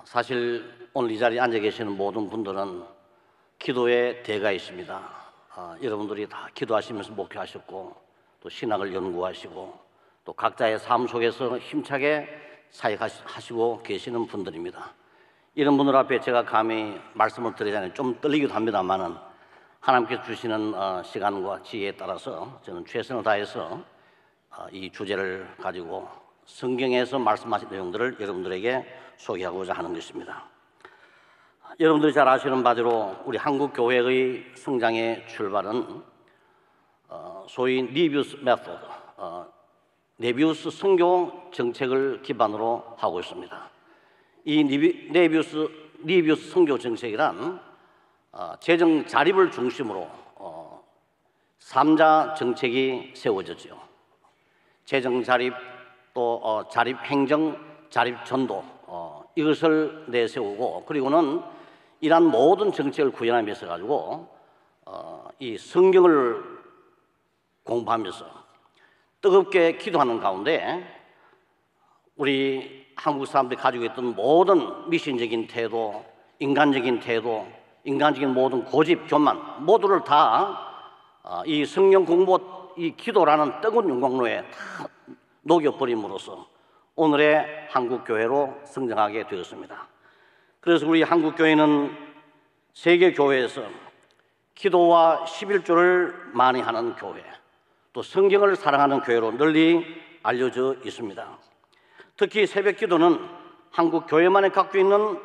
사실 오늘 이 자리에 앉아 계시는 모든 분들은 기도의 대가 있습니다. 여러분들이 다 기도하시면서 목회하셨고 또 신학을 연구하시고 또 각자의 삶 속에서 힘차게 사역하시고 계시는 분들입니다. 이런 분들 앞에 제가 감히 말씀을 드리자니 좀 떨리기도 합니다만은 하나님께서 주시는 시간과 지혜에 따라서 저는 최선을 다해서 이 주제를 가지고 성경에서 말씀하신 내용들을 여러분들에게 소개하고자 하는 것입니다. 여러분들이 잘 아시는 바대로 우리 한국 교회의 성장의 출발은 소위 니비우스 메소드, 네비우스 선교 정책을 기반으로 하고 있습니다. 이 니비우스 선교 정책이란 재정 자립을 중심으로 3자 정책이 세워졌죠. 재정 자립, 또 자립 행정, 자립 전도, 이것을 내세우고, 그리고는 이러한 모든 정책을 구현하면서 가지고 이 성경을 공부하면서 뜨겁게 기도하는 가운데 우리 한국 사람들이 가지고 있던 모든 미신적인 태도, 인간적인 태도, 인간적인 모든 고집, 교만 모두를 다 이 성경 공부, 이 기도라는 뜨거운 용광로에 다 녹여버림으로써 오늘의 한국교회로 성장하게 되었습니다. 그래서 우리 한국교회는 세계교회에서 기도와 11조를 많이 하는 교회, 또 성경을 사랑하는 교회로 널리 알려져 있습니다. 특히 새벽기도는 한국교회만이 갖고 있는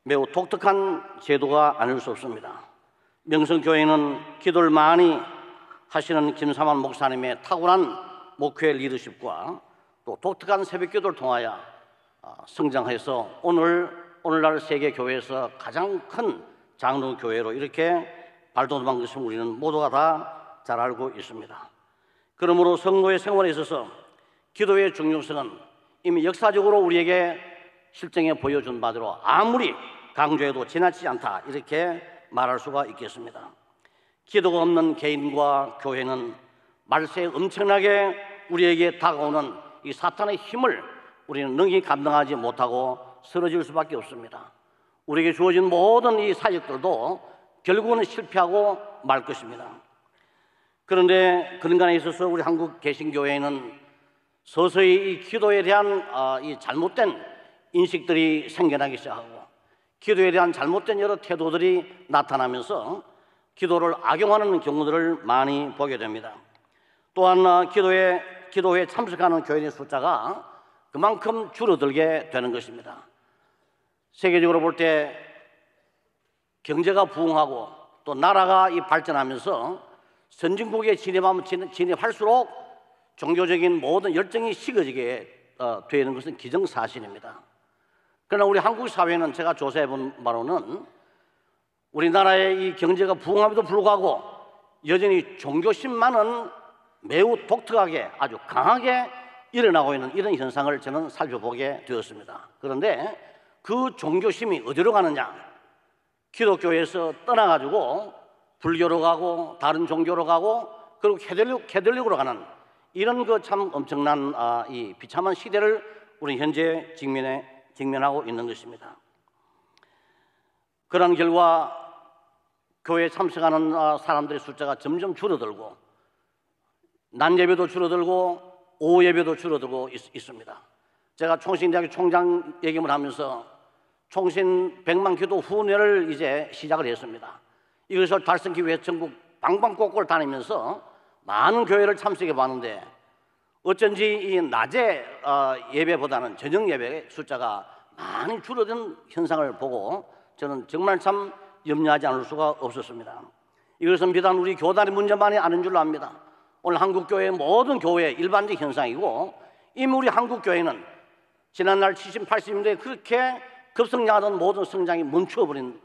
매우 독특한 제도가 아닐 수 없습니다. 명성교회는 기도를 많이 하시는 김삼환 목사님의 탁월한 목회 리더십과 또 독특한 새벽기도를 통하여 성장해서 오늘날 세계교회에서 가장 큰 장로교회로 이렇게 발돋움한 것을 우리는 모두가 다 잘 알고 있습니다. 그러므로 성도의 생활에 있어서 기도의 중요성은 이미 역사적으로 우리에게 실증해 보여준 바대로 아무리 강조해도 지나치지 않다, 이렇게 말할 수가 있겠습니다. 기도가 없는 개인과 교회는 말세에 엄청나게 우리에게 다가오는 이 사탄의 힘을 우리는 능히 감당하지 못하고 쓰러질 수밖에 없습니다. 우리에게 주어진 모든 이 사역들도 결국은 실패하고 말 것입니다. 그런데 그런 간에 있어서 우리 한국 개신교회에는 서서히 이 기도에 대한 이 잘못된 인식들이 생겨나기 시작하고 기도에 대한 잘못된 여러 태도들이 나타나면서 기도를 악용하는 경우들을 많이 보게 됩니다. 또한 기도에 참석하는 교인의 숫자가 그만큼 줄어들게 되는 것입니다. 세계적으로 볼 때 경제가 부흥하고 또 나라가 발전하면서 선진국에 진입할수록 종교적인 모든 열정이 식어지게 되는 것은 기정사실입니다. 그러나 우리 한국 사회는 제가 조사해 본 바로는 우리나라의 이 경제가 부흥함에도 불구하고 여전히 종교심만은 매우 독특하게 아주 강하게 일어나고 있는 이런 현상을 저는 살펴보게 되었습니다. 그런데 그 종교심이 어디로 가느냐? 기독교에서 떠나가지고 불교로 가고 다른 종교로 가고 그리고 캐톨릭으로 가는 이런 그 참 엄청난 이 비참한 시대를 우리 현재 직면하고 있는 것입니다. 그런 결과 교회에 참석하는 사람들의 숫자가 점점 줄어들고 낮 예배도 줄어들고 오후 예배도 줄어들고 있습니다. 제가 총신대학교 총장 얘기를 하면서 총신 100만 기도 후원회를 이제 시작을 했습니다. 이것을 달성하기 위해 전국 방방곡곡을 다니면서 많은 교회를 참석해 봤는데 어쩐지 이 낮에 예배보다는 저녁 예배의 숫자가 많이 줄어든 현상을 보고 저는 정말 참 염려하지 않을 수가 없었습니다. 이것은 비단 우리 교단의 문제만이 아닌 줄로 압니다. 오늘 한국교회의 모든 교회의 일반적 현상이고 이미 우리 한국교회는 지난날 70, 80년대에 그렇게 급성장하던 모든 성장이 멈춰버린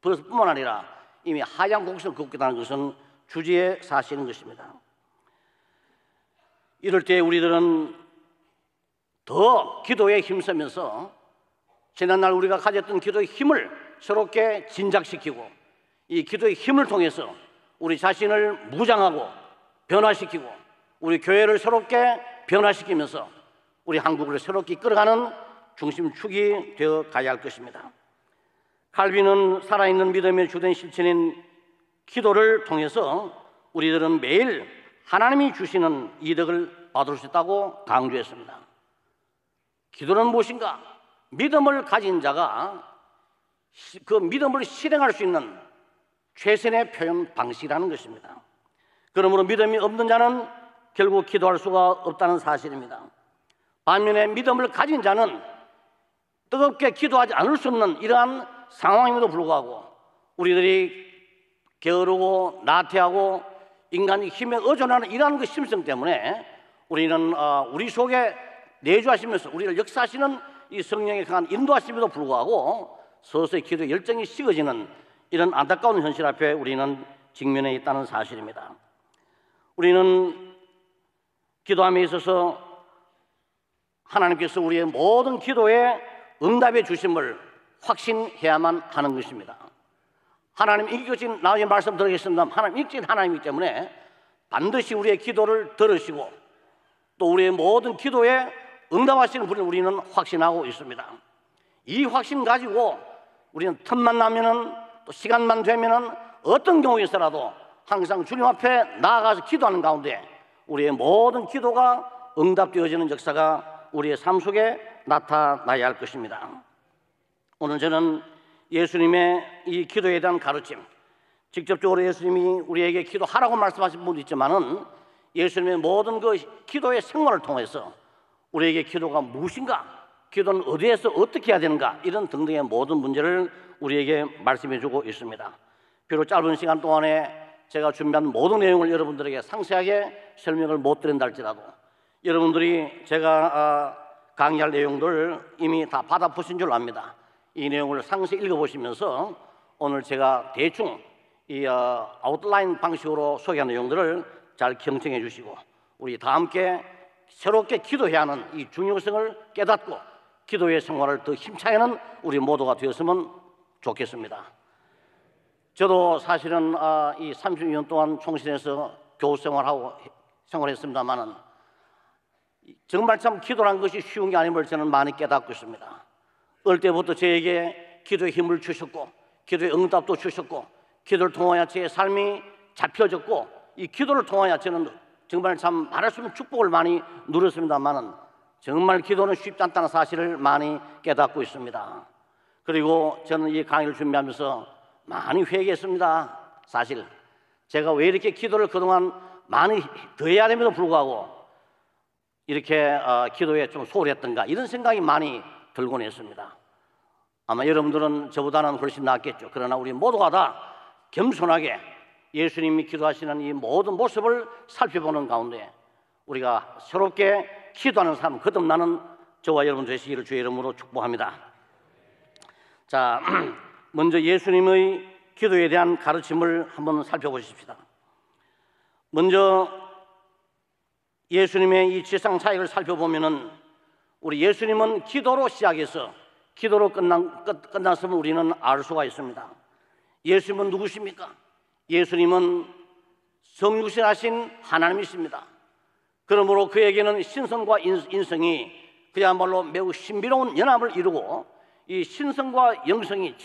뿐만 아니라 이미 하향 곡선을 걷고 있다는 것은 주지의 사실인 것입니다. 이럴 때 우리들은 더 기도에 힘쓰면서 지난날 우리가 가졌던 기도의 힘을 새롭게 진작시키고 이 기도의 힘을 통해서 우리 자신을 무장하고 변화시키고 우리 교회를 새롭게 변화시키면서 우리 한국을 새롭게 이끌어가는 중심축이 되어 가야 할 것입니다. 칼빈은 살아있는 믿음의 주된 실천인 기도를 통해서 우리들은 매일 하나님이 주시는 이득을 받을 수 있다고 강조했습니다. 기도는 무엇인가? 믿음을 가진 자가 그 믿음을 실행할 수 있는 최선의 표현 방식이라는 것입니다. 그러므로 믿음이 없는 자는 결국 기도할 수가 없다는 사실입니다. 반면에 믿음을 가진 자는 뜨겁게 기도하지 않을 수 없는 이러한 상황임에도 불구하고 우리들이 게으르고 나태하고 인간의 힘에 의존하는 이러한 그 심성 때문에 우리는 우리 속에 내주하시면서 우리를 역사하시는 이 성령의 강한 인도하심에도 불구하고 서서히 기도의 열정이 식어지는 이런 안타까운 현실 앞에 우리는 직면해 있다는 사실입니다. 우리는 기도함에 있어서 하나님께서 우리의 모든 기도에 응답해 주심을 확신해야만 하는 것입니다. 하나님 인격적인 나중에 말씀드리겠습니다. 하나님 인격적인 하나님이기 때문에 반드시 우리의 기도를 들으시고 또 우리의 모든 기도에 응답하시는 분을 우리는 확신하고 있습니다. 이 확신 가지고 우리는 틈만 나면은 또 시간만 되면은 어떤 경우에서라도 항상 주님 앞에 나아가서 기도하는 가운데 우리의 모든 기도가 응답되어지는 역사가 우리의 삶 속에 나타나야 할 것입니다. 오늘 저는 예수님의 이 기도에 대한 가르침, 직접적으로 예수님이 우리에게 기도하라고 말씀하신 분도 있지만은 예수님의 모든 그 기도의 생활을 통해서 우리에게 기도가 무엇인가, 기도는 어디에서 어떻게 해야 되는가, 이런 등등의 모든 문제를 우리에게 말씀해 주고 있습니다. 비록 짧은 시간 동안에 제가 준비한 모든 내용을 여러분들에게 상세하게 설명을 못 드린다 할지라도 여러분들이 제가 강의할 내용들 이미 다 받아보신 줄 압니다. 이 내용을 상세히 읽어보시면서 오늘 제가 대충 이 아웃라인 방식으로 소개한 내용들을 잘 경청해 주시고 우리 다 함께 새롭게 기도해야 하는 이 중요성을 깨닫고 기도의 생활을 더 힘차게 하는 우리 모두가 되었으면 좋겠습니다. 저도 사실은 이 30년 동안 총신에서 교우 생활하고 생활했습니다만은 정말 참 기도란 것이 쉬운 게 아님을 저는 많이 깨닫고 있습니다. 어릴 때부터 저에게 기도의 힘을 주셨고 기도의 응답도 주셨고 기도를 통하여 제 삶이 잡혀졌고 이 기도를 통하여 저는 정말 참 말할 수 없는 축복을 많이 누렸습니다만은 정말 기도는 쉽지 않다는 사실을 많이 깨닫고 있습니다. 그리고 저는 이 강의를 준비하면서 많이 회개했습니다. 사실 제가 왜 이렇게 기도를 그동안 많이 더 해야 됨에도 불구하고 이렇게 기도에 좀 소홀히 했던가 이런 생각이 많이 들곤 했습니다. 아마 여러분들은 저보다는 훨씬 낫겠죠. 그러나 우리 모두가 다 겸손하게 예수님이 기도하시는 이 모든 모습을 살펴보는 가운데 우리가 새롭게 기도하는 삶 거듭나는 저와 여러분 되시기를 주의 이름으로 축복합니다. 자, 먼저 예수님의 기도에 대한 가르침을 한번 살펴보십시다. 먼저 예수님의 이 지상 사역을 살펴보면은 우리 예수님은 기도로 시작해서 기도로 끝났음을 우리는 알 수가 있습니다. 예수님은 누구십니까? 예수님은 성육신하신 하나님이십니다. 그러므로 그에게는 신성과 인성이 그야말로 매우 신비로운 연합을 이루고 이 신성과 영성이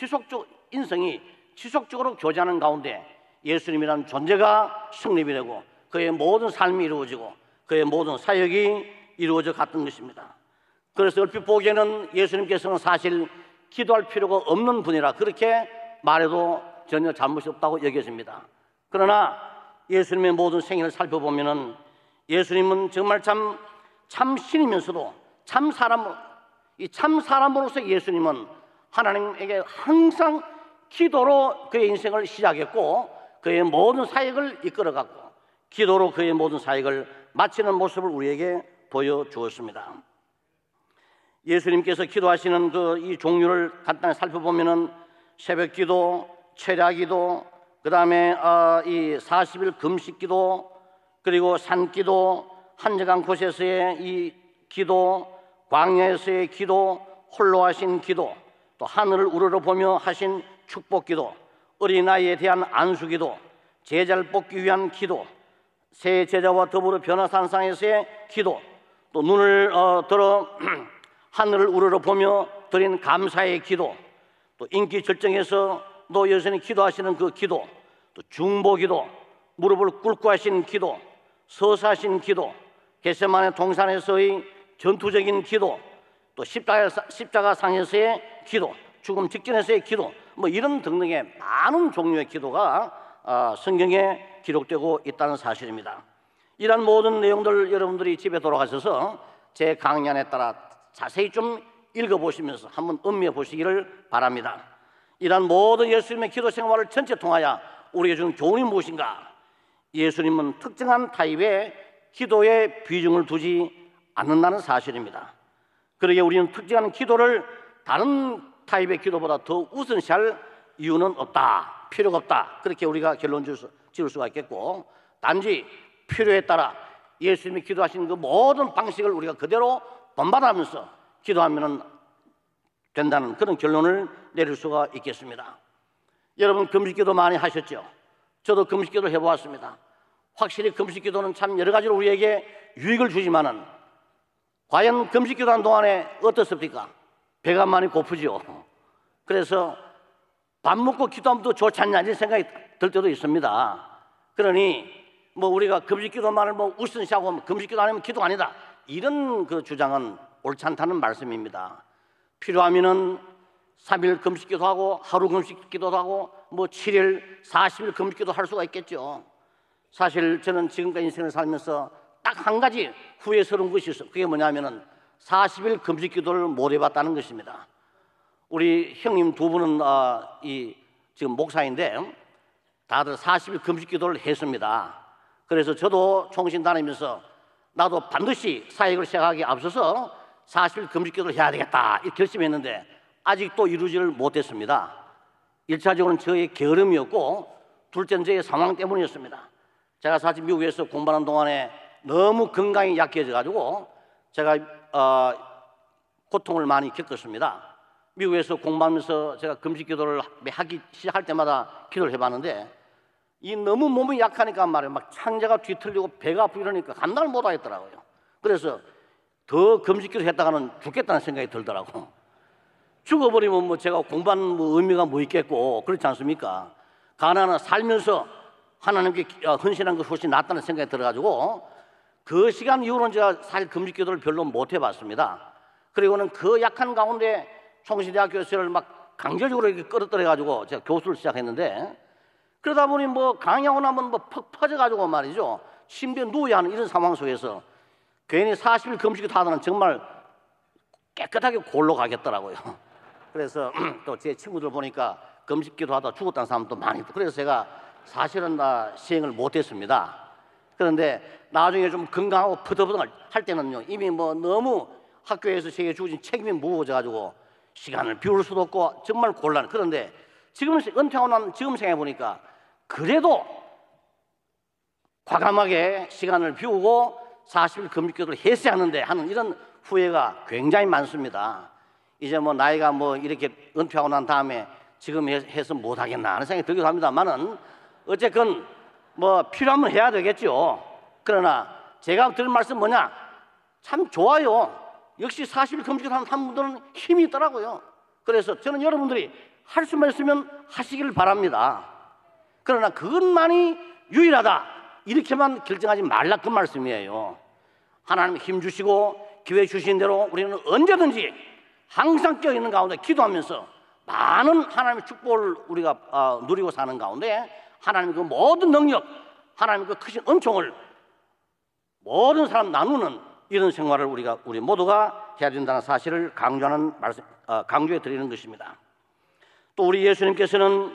인성이 지속적으로 교제하는 가운데 예수님이라는 존재가 성립이 되고 그의 모든 삶이 이루어지고 그의 모든 사역이 이루어져 갔던 것입니다. 그래서 얼핏 보기에는 예수님께서는 사실 기도할 필요가 없는 분이라 그렇게 말해도 전혀 잘못이 없다고 여겨집니다. 그러나 예수님의 모든 생애를 살펴보면은 예수님은 정말 참 신이면서도 참 사람으로서 예수님은 하나님에게 항상 기도로 그의 인생을 시작했고 그의 모든 사역을 이끌어갔고 기도로 그의 모든 사역을 마치는 모습을 우리에게 보여주었습니다. 예수님께서 기도하시는 이 종류를 간단히 살펴보면은 새벽기도, 철야기도, 그 다음에 이 40일 금식기도, 그리고 산기도, 한적한 곳에서의 이 기도, 광야에서의 기도, 홀로 하신 기도, 또 하늘을 우러러보며 하신 축복기도, 어린아이에 대한 안수기도, 제자를 뽑기 위한 기도, 새 제자와 더불어 변화산상에서의 기도, 또 눈을 들어 하늘을 우러러보며 드린 감사의 기도, 또 인기 절정에서 또 여전히 기도하시는 그 기도, 또 중보기도, 무릎을 꿇고 하신 기도, 서사하신 기도, 겟세마네 동산에서의 전투적인 기도, 또 십자가 상에서의 기도, 죽음 직전에서의 기도, 뭐 이런 등등의 많은 종류의 기도가 성경에 기록되고 있다는 사실입니다. 이런 모든 내용들 여러분들이 집에 돌아가셔서 제 강연에 따라 자세히 좀 읽어보시면서 한번 음미해 보시기를 바랍니다. 이런 모든 예수님의 기도 생활을 전체 통하여 우리에게 주는 교훈이 무엇인가? 예수님은 특정한 타입의 기도에 비중을 두지 않는다는 사실입니다. 그러기에 우리는 특정한 기도를 다른 타입의 기도보다 더 우선시할 이유는 없다, 필요가 없다, 그렇게 우리가 결론 지을 수가 있겠고, 단지 필요에 따라 예수님이 기도하신 그 모든 방식을 우리가 그대로 본받아가면서 기도하면 된다는 그런 결론을 내릴 수가 있겠습니다. 여러분 금식기도 많이 하셨죠? 저도 금식기도 해보았습니다. 확실히 금식기도는 참 여러 가지로 우리에게 유익을 주지만은 과연 금식기도하는 동안에 어떻습니까? 배가 많이 고프죠. 그래서 밥 먹고 기도하면 더 좋지 않냐 이런 생각이 들 때도 있습니다. 그러니 뭐 우리가 금식기도만을 뭐 우선시하고 금식기도 아니면 기도가 아니다, 이런 그 주장은 옳지 않다는 말씀입니다. 필요하면은 3일 금식기도 하고 하루 금식기도도 하고 뭐 7일 40일 금식기도 할 수가 있겠죠. 사실 저는 지금까지 인생을 살면서 딱 한 가지 후회스러운 것이 있어요. 그게 뭐냐면은 40일 금식기도를 못 해봤다는 것입니다. 우리 형님 두 분은 지금 목사인데 다들 40일 금식기도를 했습니다. 그래서 저도 총신 다니면서 나도 반드시 사역을 시작하기 앞서서 40일 금식기도를 해야 되겠다 이 결심했는데 아직도 이루지를 못했습니다. 1차적으로는 저의 게으름이었고 둘째는 저의 상황 때문이었습니다. 제가 사실 미국에서 공부하는 동안에 너무 건강이 약해져 가지고 제가 고통을 많이 겪었습니다. 미국에서 공부하면서 제가 금식기도를 하기 시작할 때마다 기도를 해봤는데 이 너무 몸이 약하니까 말이에요, 막 창자가 뒤틀리고 배가 아프고 이러니까 감당을 못 하겠더라고요. 그래서 더 금식기도 했다가는 죽겠다는 생각이 들더라고. 죽어버리면 뭐 제가 공부하는 뭐 의미가 뭐 있겠고 그렇지 않습니까? 가난한 살면서 하나님께 헌신한 것이 훨씬 낫다는 생각이 들어가지고 그 시간 이후로는 제가 사실 금식기도를 별로 못 해봤습니다. 그리고는 그 약한 가운데 총신대학교에서를 막 강제적으로 이렇게 끌어들여가지고 제가 교수를 시작했는데 그러다 보니 뭐 강의하고 나면 뭐 퍽 퍼져가지고 말이죠, 침대에 누워야 하는 이런 상황 속에서 괜히 40일 금식기도 하다는 정말 깨끗하게 골로 가겠더라고요. 그래서 또 제 친구들 보니까 금식기도 하다 죽었다는 사람도 많이 있고 그래서 제가 사실은 시행을 못했습니다. 그런데 나중에 좀 건강하고 퍼덕퍼덕 할 때는요 이미 뭐 너무 학교에서 제게 주어진 책임이 무거워져 가지고 시간을 비울 수도 없고 정말 곤란. 그런데 지금 은퇴하고 난 지금 생각해 보니까 그래도 과감하게 시간을 비우고 40일 금식기도를 했어야 하는데 하는 이런 후회가 굉장히 많습니다. 이제 뭐 나이가 뭐 이렇게 은퇴하고 난 다음에 지금 해서 못하겠나 하는 생각이 들기도 합니다만은 어쨌건 뭐 필요하면 해야 되겠죠. 그러나 제가 드릴 말씀 뭐냐, 참 좋아요. 역시 40일 금식을 하는 분들은 힘이 있더라고요. 그래서 저는 여러분들이 할 수만 있으면 하시기를 바랍니다. 그러나 그것만이 유일하다 이렇게만 결정하지 말라 그 말씀이에요. 하나님 힘 주시고 기회 주신 대로 우리는 언제든지 항상 껴있는 가운데 기도하면서 많은 하나님의 축복을 우리가 누리고 사는 가운데 하나님의 그 모든 능력, 하나님의 그 크신 은총을 모든 사람 나누는 이런 생활을 우리 모두가 해야 된다는 사실을 강조해 드리는 것입니다. 또 우리 예수님께서는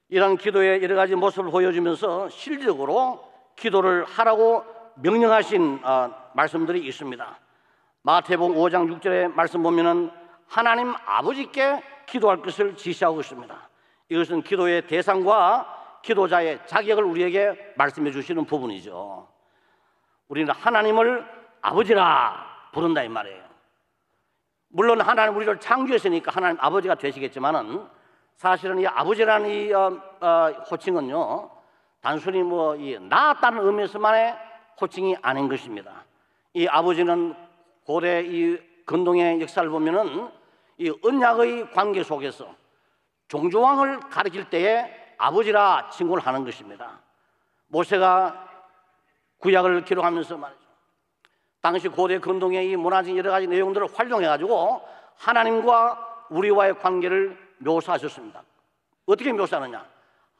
이런 기도의 여러 가지 모습을 보여주면서 실질적으로 기도를 하라고 명령하신 말씀들이 있습니다. 마태복음 5장 6절의 말씀 보면은 하나님 아버지께 기도할 것을 지시하고 있습니다. 이것은 기도의 대상과 기도자의 자격을 우리에게 말씀해 주시는 부분이죠. 우리는 하나님을 아버지라 부른다 이 말이에요. 물론 하나님 우리를 창조했으니까 하나님 아버지가 되시겠지만은 사실은 이 아버지라는 이 호칭은요 단순히 뭐 이 낳았다는 의미에서만의 호칭이 아닌 것입니다. 이 아버지는 고대 이 근동의 역사를 보면은 이 언약의 관계 속에서 종조왕을 가리킬 때에 아버지라 칭호를 하는 것입니다. 모세가 구약을 기록하면서 말이죠. 당시 고대 근동의 이 문화적인 여러 가지 내용들을 활용해가지고 하나님과 우리와의 관계를 묘사하셨습니다. 어떻게 묘사하느냐?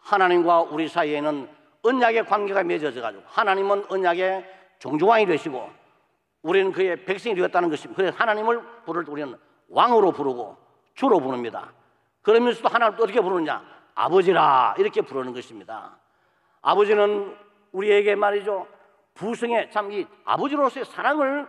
하나님과 우리 사이에는 언약의 관계가 맺어져가지고 하나님은 언약의 종조왕이 되시고 우리는 그의 백성이 되었다는 것입니다. 그래서 하나님을 부를 때 우리는 왕으로 부르고 주로 부릅니다. 그러면서도 하나님을 어떻게 부르느냐? 아버지라 이렇게 부르는 것입니다. 아버지는 우리에게 말이죠, 부승의 참 이 아버지로서의 사랑을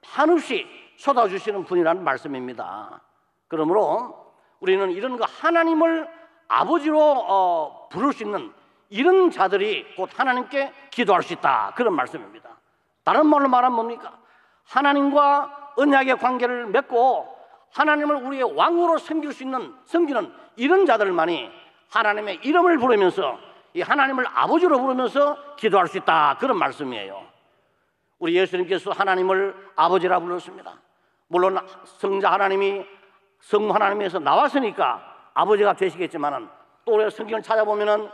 한없이 쏟아주시는 분이라는 말씀입니다. 그러므로 우리는 이런 거 하나님을 아버지로 부를 수 있는 이런 자들이 곧 하나님께 기도할 수 있다, 그런 말씀입니다. 다른 말로 말하면 뭡니까? 하나님과 언약의 관계를 맺고 하나님을 우리의 왕으로 섬기는 이런 자들만이 하나님의 이름을 부르면서 이 하나님을 아버지로 부르면서 기도할 수 있다, 그런 말씀이에요. 우리 예수님께서 하나님을 아버지라 불렀습니다. 물론 성자 하나님이 성부 하나님에서 나왔으니까 아버지가 되시겠지만은 또 우리가 성경을 찾아보면은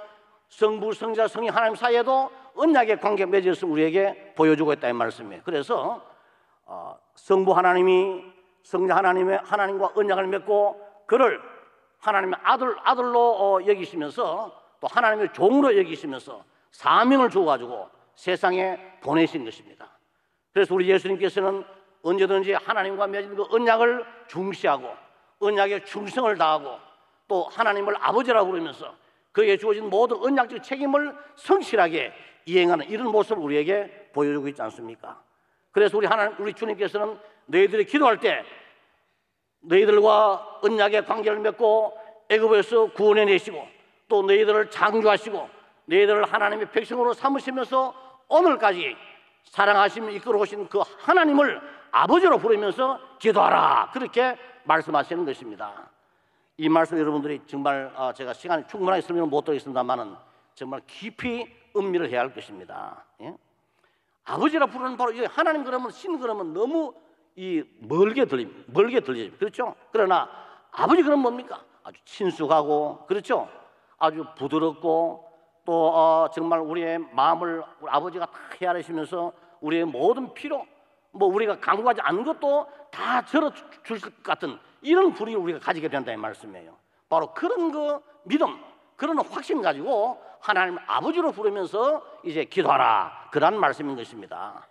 성부, 성자, 성령 하나님 사이에도 언약의 관계가 맺어서 우리에게 보여주고 있다는 말씀이에요. 그래서 성부 하나님이 성자 하나님과 언약을 맺고 그를 하나님의 아들로 여기시면서 또 하나님의 종으로 여기시면서 사명을 주어가지고 세상에 보내신 것입니다. 그래서 우리 예수님께서는 언제든지 하나님과 맺은 그 언약을 중시하고 언약에 충성을 다하고 또 하나님을 아버지라고 부르면서 그에게 주어진 모든 언약적 책임을 성실하게 이행하는 이런 모습을 우리에게 보여주고 있지 않습니까? 그래서 우리 주님께서는 너희들이 기도할 때 너희들과 언약의 관계를 맺고 애굽에서 구원해 내시고 또 너희들을 창조하시고 너희들을 하나님의 백성으로 삼으시면서 오늘까지 사랑하시며 이끌어 오신 그 하나님을 아버지로 부르면서 기도하라, 그렇게 말씀하시는 것입니다. 이 말씀 여러분들이 정말 제가 시간이 충분하게 설명을 못 드리겠습니다만은 정말 깊이 음미를 해야 할 것입니다. 예? 아버지라 부르는 바로 이 하나님 그러면 신 그러면 너무 멀게 들리죠. 그렇죠? 그러나 아버지 그러면 뭡니까? 아주 친숙하고 그렇죠? 아주 부드럽고 또 정말 우리의 마음을 우리 아버지가 다 헤아리시면서 우리의 모든 필요 우리가 강구하지 않는 것도 다 들어줄 것 같은 이런 분위기를 우리가 가지게 된다는 말씀이에요. 바로 그런 그 믿음, 그런 확신 가지고 하나님 아버지로 부르면서 이제 기도하라, 그런 말씀인 것입니다.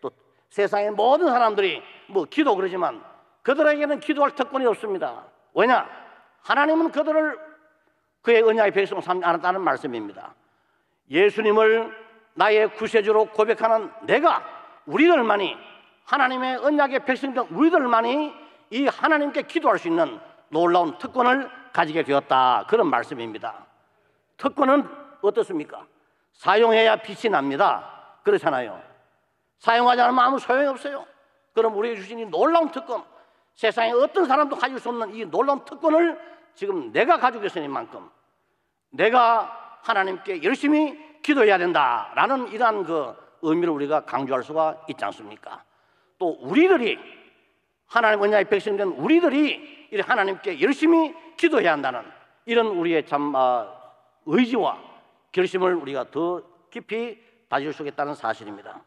또 세상의 모든 사람들이 기도 그러지만 그들에게는 기도할 특권이 없습니다. 왜냐? 하나님은 그들을 그의 언약의 백성으로 삼지 않았다는 말씀입니다. 예수님을 나의 구세주로 고백하는 내가, 우리들만이 하나님의 언약의 백성들 우리들만이 이 하나님께 기도할 수 있는 놀라운 특권을 가지게 되었다, 그런 말씀입니다. 특권은 어떻습니까? 사용해야 빛이 납니다. 그렇잖아요. 사용하지 않으면 아무 소용이 없어요. 그럼 우리에게 주신 이 놀라운 특권, 세상에 어떤 사람도 가질 수 없는 이 놀라운 특권을 지금 내가 가지고 있으니만큼 내가 하나님께 열심히 기도해야 된다라는 이러한 그 의미를 우리가 강조할 수가 있지 않습니까? 또 우리들이 하나님 언약의 백성된 우리들이 이렇게 하나님께 열심히 기도해야 한다는 이런 우리의 참 의지와 결심을 우리가 더 깊이 다질 수 있다는 사실입니다.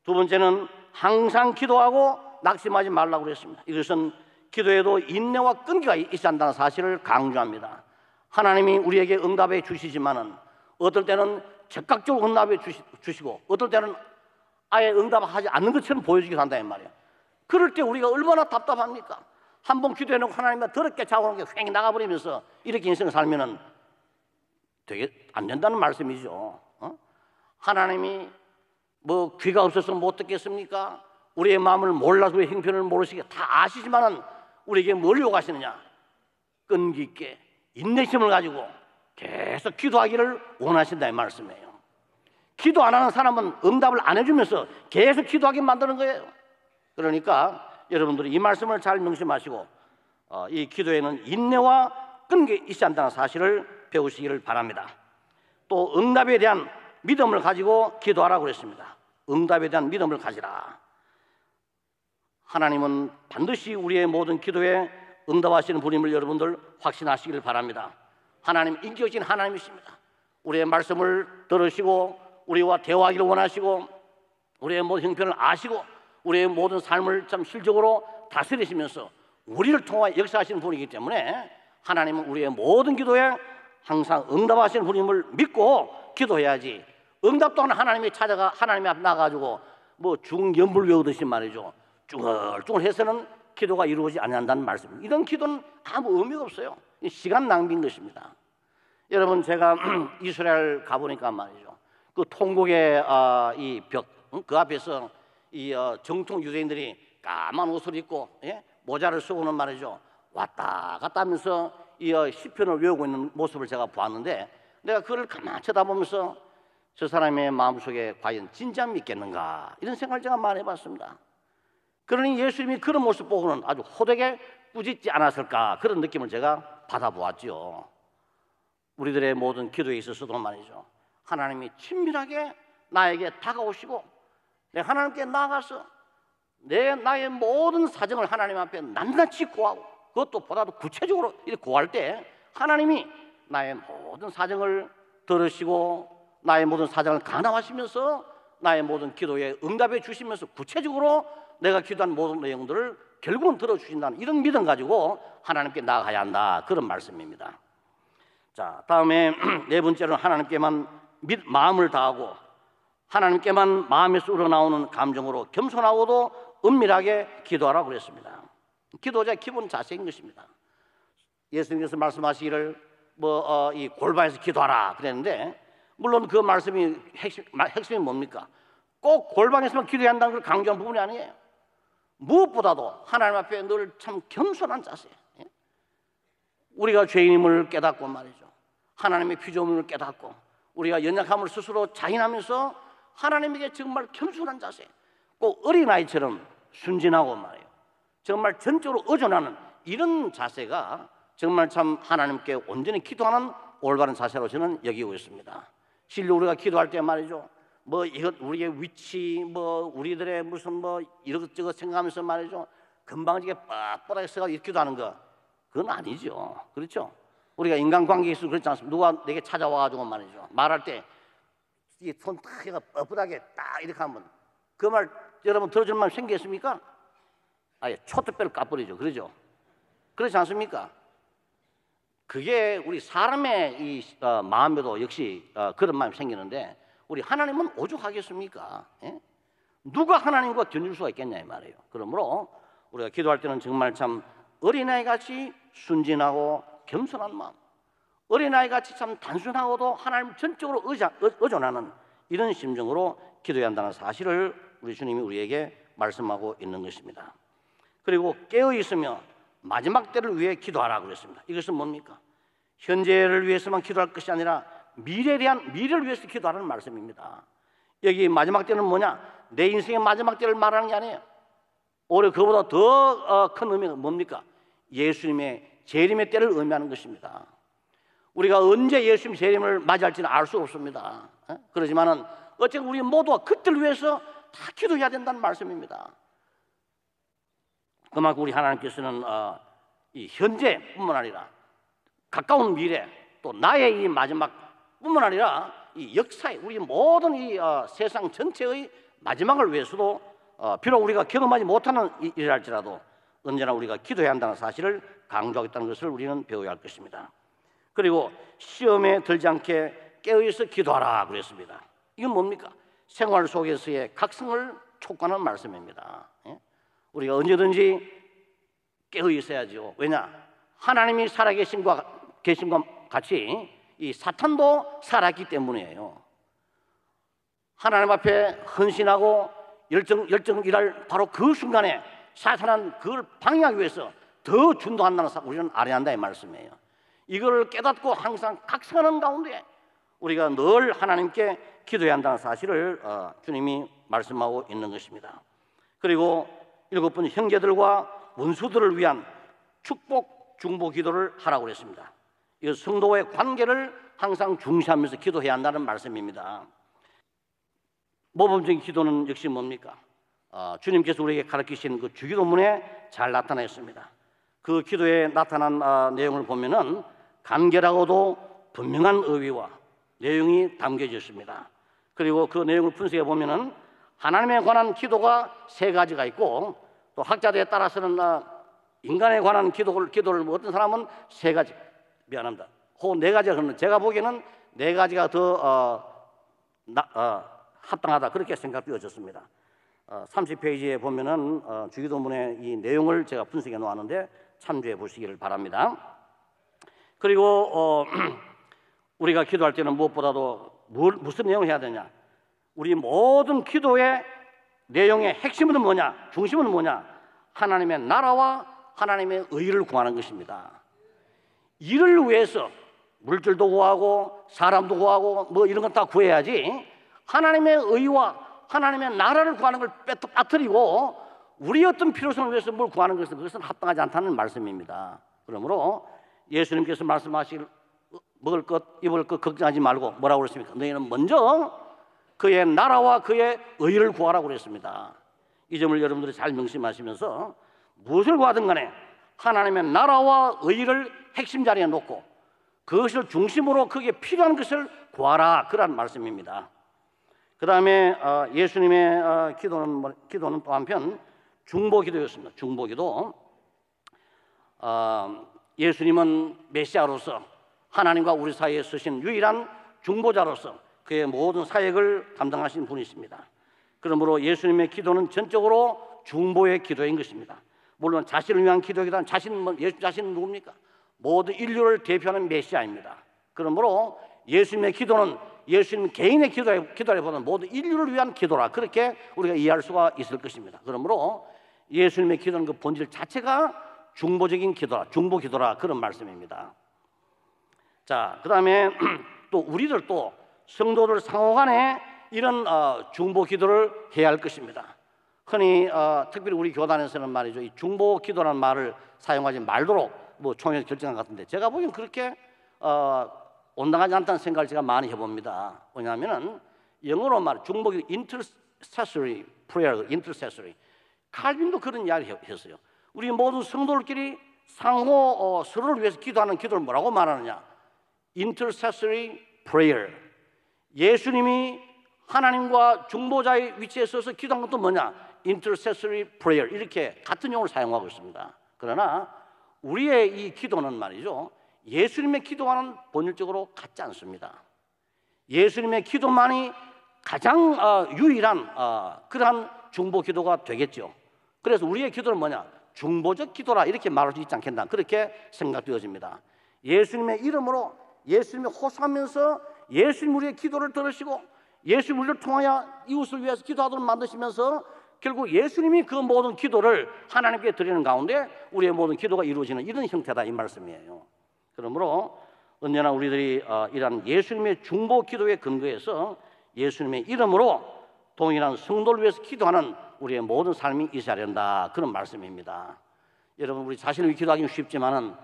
두 번째는 항상 기도하고 낙심하지 말라고 그랬습니다. 이것은 기도에도 인내와 끈기가 있어야 한다는 사실을 강조합니다. 하나님이 우리에게 응답해 주시지만은 어떨 때는 즉각적으로 응답해 주시고 어떨 때는 아예 응답하지 않는 것처럼 보여주기도 한다는 말이에요. 그럴 때 우리가 얼마나 답답합니까? 한 번 기도해놓고 하나님과 더럽게 자고는 게 휙 나가버리면서 이렇게 인생을 살면은 되게 안 된다는 말씀이죠. 하나님이 귀가 없어서 못 듣겠습니까? 우리의 마음을 몰라서 왜 형편을 모르시게 다 아시지만은 우리에게 뭘 요구하시느냐? 끈기 있게 인내심을 가지고 계속 기도하기를 원하신다는 말씀이에요. 기도 안 하는 사람은 응답을 안 해주면서 계속 기도하게 만드는 거예요. 그러니까 여러분들이 이 말씀을 잘 명심하시고 이 기도에는 인내와 끈기 있어야 한다는 사실을 배우시기를 바랍니다. 또 응답에 대한 믿음을 가지고 기도하라고 그랬습니다. 응답에 대한 믿음을 가지라. 하나님은 반드시 우리의 모든 기도에 응답하시는 분임을 여러분들 확신하시길 바랍니다. 하나님 인격적인 하나님이십니다. 우리의 말씀을 들으시고 우리와 대화하기를 원하시고 우리의 모든 형편을 아시고 우리의 모든 삶을 참 실적으로 다스리시면서 우리를 통하여 역사하시는 분이기 때문에 하나님은 우리의 모든 기도에 항상 응답하시는 분임을 믿고 기도해야지, 응답 또한 하나님이 찾아가 하나님 앞에 나가지고 뭐 중연불 외우듯이 말이죠, 쭈글쭈글 해서는 기도가 이루어지지 않는다는 말씀입니다. 이런 기도는 아무 의미가 없어요. 시간 낭비인 것입니다. 여러분, 제가 이스라엘 가보니까 말이죠, 그 통곡의 이 벽, 그 앞에서 이 정통 유대인들이 까만 옷을 입고 모자를 쓰고는 말이죠, 왔다 갔다 하면서 이 시편을 외우고 있는 모습을 제가 보았는데, 내가 그를 가만히 쳐다보면서 저 사람의 마음속에 과연 진짜 믿겠는가, 이런 생각을 제가 많이 해봤습니다. 그러니 예수님이 그런 모습 보고는 아주 호되게 꾸짖지 않았을까, 그런 느낌을 제가 받아보았죠. 우리들의 모든 기도에 있어서도 말이죠, 하나님이 친밀하게 나에게 다가오시고 내가 하나님께 나아가서 나의 모든 사정을 하나님 앞에 낱낱이 구하고, 그것도 보다도 구체적으로 이렇게 구할 때 하나님이 나의 모든 사정을 들으시고 나의 모든 사정을 간함하시면서 나의 모든 기도에 응답해 주시면서 구체적으로 내가 기도한 모든 내용들을 결국은 들어주신다는 이런 믿음 가지고 하나님께 나아가야 한다, 그런 말씀입니다. 자, 다음에 네 번째로는 하나님께만 마음을 다하고 하나님께만 마음에서 우러나오는 감정으로 겸손하고도 은밀하게 기도하라고 그랬습니다. 기도자의 기본 자세인 것입니다. 예수님께서 말씀하시기를 이 골방에서 기도하라 그랬는데, 물론 그 말씀이 핵심이 뭡니까? 꼭 골방에서만 기도해야 한다는 걸 강조한 부분이 아니에요. 무엇보다도 하나님 앞에 늘 참 겸손한 자세, 우리가 죄인임을 깨닫고 말이죠, 하나님의 피조물을 깨닫고 우리가 연약함을 스스로 자인하면서 하나님에게 정말 겸손한 자세, 꼭 어린아이처럼 순진하고 말이에요, 정말 전적으로 의존하는 이런 자세가 정말 참 하나님께 온전히 기도하는 올바른 자세로 저는 여기고 있습니다. 실로 우리가 기도할 때 말이죠, 이것 우리의 위치, 우리들의 무슨 이것저것 생각하면서 말이죠, 금방지게 뻣뻣하게 서가 이렇게 기도하는 거, 그건 아니죠. 그렇죠? 우리가 인간관계에 있어서 그렇지 않습니까? 누가 내게 찾아와가지고 말이죠, 말할 때 이 손 딱 해가 뻣뻣하게 딱 이렇게 하면 그 말 여러분 들어줄 마음 생기겠습니까? 아예 초특별을 까버리죠. 그러죠? 그렇지 않습니까? 그게 우리 사람의 이 마음에도 역시 그런 마음이 생기는데, 우리 하나님은 오죽하겠습니까? 누가 하나님과 견줄 수가 있겠냐 이 말이에요. 그러므로 우리가 기도할 때는 정말 참 어린아이같이 순진하고 겸손한 마음, 어린아이같이 참 단순하고도 하나님 전적으로 의존하는 이런 심정으로 기도해야 한다는 사실을 우리 주님이 우리에게 말씀하고 있는 것입니다. 그리고 깨어있으며 마지막 때를 위해 기도하라고 그랬습니다. 이것은 뭡니까? 현재를 위해서만 기도할 것이 아니라 미래를 위해서 기도하라는 말씀입니다. 여기 마지막 때는 뭐냐? 내 인생의 마지막 때를 말하는 게 아니에요. 오히려 그보다 더 큰 의미가 뭡니까? 예수님의 재림의 때를 의미하는 것입니다. 우리가 언제 예수님 재림을 맞이할지는 알 수 없습니다. 그렇지만은 어쨌든 우리 모두가 그때를 위해서 다 기도해야 된다는 말씀입니다. 그만큼 우리 하나님께서는 이 현재뿐만 아니라 가까운 미래, 또 나의 이 마지막뿐만 아니라 이 역사의 우리 모든 이 세상 전체의 마지막을 위해서도 비록 우리가 경험하지 못하는 일이랄지라도 언제나 우리가 기도해야 한다는 사실을 강조하겠다는 것을 우리는 배워야 할 것입니다. 그리고 시험에 들지 않게 깨어있어 기도하라 그랬습니다. 이건 뭡니까? 생활 속에서의 각성을 촉구하는 말씀입니다. 우리가 언제든지 깨어 있어야죠. 왜냐? 하나님이 살아계심과 같이 이 사탄도 살았기 때문이에요. 하나님 앞에 헌신하고 열정 일할 바로 그 순간에 사탄은 그걸 방해하기 위해서 더 준동한다는 사실 우리는 알아야 한다 이 말씀이에요. 이걸 깨닫고 항상 각성하는 가운데 우리가 늘 하나님께 기도해야 한다는 사실을 주님이 말씀하고 있는 것입니다. 그리고 7분 형제들과 원수들을 위한 축복 중보 기도를 하라고 그랬습니다. 이 성도의 관계를 항상 중시하면서 기도해야 한다는 말씀입니다. 모범적인 기도는 역시 뭡니까? 주님께서 우리에게 가르치신 그 주기도문에 잘 나타나 있습니다. 그 기도에 나타난 내용을 보면은 간결하고도 분명한 의의와 내용이 담겨져 있습니다. 그리고 그 내용을 분석해 보면은 하나님에 관한 기도가 세 가지가 있고, 또 학자들에 따라서는 인간에 관한 기도를 어떤 사람은 세 가지, 미안합니다, 혹은 네 가지가, 그러는 제가 보기에는 네 가지가 더 합당하다, 그렇게 생각되어졌습니다. 30페이지에 보면은 주기도문의 이 내용을 제가 분석해 놓았는데 참조해 보시기를 바랍니다. 그리고 우리가 기도할 때는 무엇보다도 무슨 내용을 해야 되냐? 우리 모든 기도의 내용의 핵심은 뭐냐? 중심은 뭐냐? 하나님의 나라와 하나님의 의를 구하는 것입니다. 이를 위해서 물질도 구하고 사람도 구하고 뭐 이런 건 다 구해야지, 하나님의 의와 하나님의 나라를 구하는 걸 빠뜨리고 우리 어떤 필요성을 위해서 뭘 구하는 것은 그것은 합당하지 않다는 말씀입니다. 그러므로 예수님께서 말씀하실 먹을 것 입을 것 걱정하지 말고 뭐라고 그랬습니까? 너희는 먼저 그의 나라와 그의 의를 구하라고 그랬습니다. 이 점을 여러분들이 잘 명심하시면서 무엇을 구하든 간에 하나님의 나라와 의를 핵심 자리에 놓고 그것을 중심으로 거기에 필요한 것을 구하라, 그런 말씀입니다. 그 다음에 예수님의 기도는 또 한편 중보기도였습니다. 중보기도. 예수님은 메시아로서 하나님과 우리 사이에 서신 유일한 중보자로서 그의 모든 사역을 담당하신 분이십니다. 그러므로 예수님의 기도는 전적으로 중보의 기도인 것입니다. 물론 자신을 위한 기도이기보다는 예수 자신은 누굽니까? 모든 인류를 대표하는 메시아입니다. 그러므로 예수님의 기도는 예수님 개인의 기도라기보다는 모든 인류를 위한 기도라, 그렇게 우리가 이해할 수가 있을 것입니다. 그러므로 예수님의 기도는 그 본질 자체가 중보적인 기도라, 중보 기도라, 그런 말씀입니다. 자, 그 다음에 또 우리들도 성도들 상호간에 이런 중보 기도를 해야 할 것입니다. 흔히 특별히 우리 교단에서는 말이죠, 이 중보 기도라는 말을 사용하지 말도록 총회에서 결정한 것 같은데, 제가 보기엔 그렇게 온당하지 않다는 생각을 제가 많이 해봅니다. 왜냐하면은 영어로 중보 기도 intercessory prayer, intercessory. 칼빈도 그런 이야기를 했어요. 우리 모든 성도들끼리 상호 서로를 위해서 기도하는 기도를 뭐라고 말하느냐? intercessory prayer. 예수님이 하나님과 중보자의 위치에 서서 기도한 것도 뭐냐? intercessory prayer. 이렇게 같은 용어를 사용하고 있습니다. 그러나 우리의 이 기도는 말이죠, 예수님의 기도와는 본질적으로 같지 않습니다. 예수님의 기도만이 가장 유일한 그러한 중보 기도가 되겠죠. 그래서 우리의 기도는 뭐냐? 중보적 기도라, 이렇게 말할 수 있지 않겠나, 그렇게 생각되어집니다. 예수님의 이름으로 예수님이 호소하면서 예수님 우리의 기도를 들으시고 예수님 우리를 통하여 이웃을 위해서 기도하도록 만드시면서 결국 예수님이 그 모든 기도를 하나님께 드리는 가운데 우리의 모든 기도가 이루어지는 이런 형태다, 이 말씀이에요. 그러므로 언제나 우리들이 이러한 예수님의 중보 기도에 근거해서 예수님의 이름으로 동일한 성도를 위해서 기도하는 우리의 모든 삶이 있어야 된다, 그런 말씀입니다. 여러분, 우리 자신을 위해 기도하기는 쉽지만은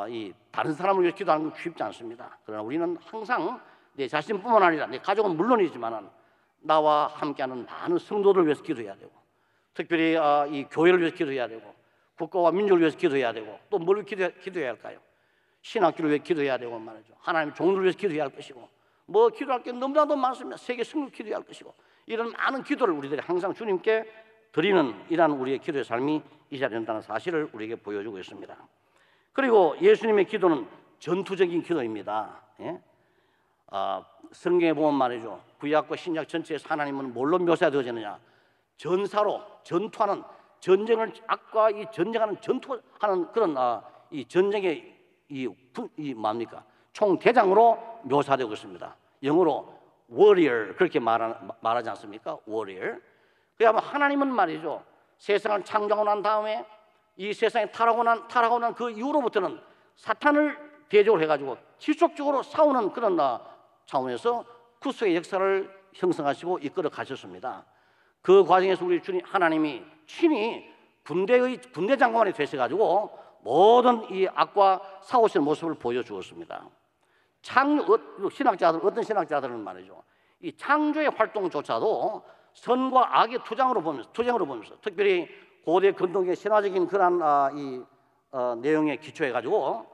이 다른 사람을 위해 기도하는 건 쉽지 않습니다. 그러나 우리는 항상 내 자신뿐만 아니라 내 가족은 물론이지만은 나와 함께하는 많은 성도들을 위해서 기도해야 되고, 특별히 이 교회를 위해서 기도해야 되고, 국가와 민족을 위해서 기도해야 되고, 또 뭘 기도해야 할까요? 신학교를 위해 기도해야 되고 말이죠. 하나님의 종들을 위해서 기도해야 할 것이고, 뭐 기도할 게 너무나도 많습니다. 세계 성국 기도해야 할 것이고, 이런 많은 기도를 우리들이 항상 주님께 드리는 이러한 우리의 기도의 삶이 있어야 된다는 사실을 우리에게 보여주고 있습니다. 그리고 예수님의 기도는 전투적인 기도입니다. 예? 성경에 보면 말이죠, 구약과 신약 전체에서 하나님은 뭘로 묘사되어지느냐? 전사로, 전투하는, 전쟁을 악과 이 전쟁하는, 전투하는 그런 이 전쟁의 뭡니까? 총대장으로 묘사되고 있습니다. 영어로 warrior, 그렇게 말하지 않습니까? warrior. 그야말로 하나님은 말이죠, 세상을 창조하고 난 다음에 이 세상에 타락하고 난 그 이후로부터는 사탄을 대적을 해가지고 지속적으로 싸우는 그런 차원에서 구속의 역사를 형성하시고 이끌어 가셨습니다. 그 과정에서 우리 주님 하나님이 친히 군대 장관이 되셔가지고 모든 이 악과 싸우시는 모습을 보여주었습니다. 어떤 신학자들은 말이죠, 이 창조의 활동조차도 선과 악의 투쟁으로 보면서 특별히 고대 근동의 신화적인 그러한 내용에 기초해 가지고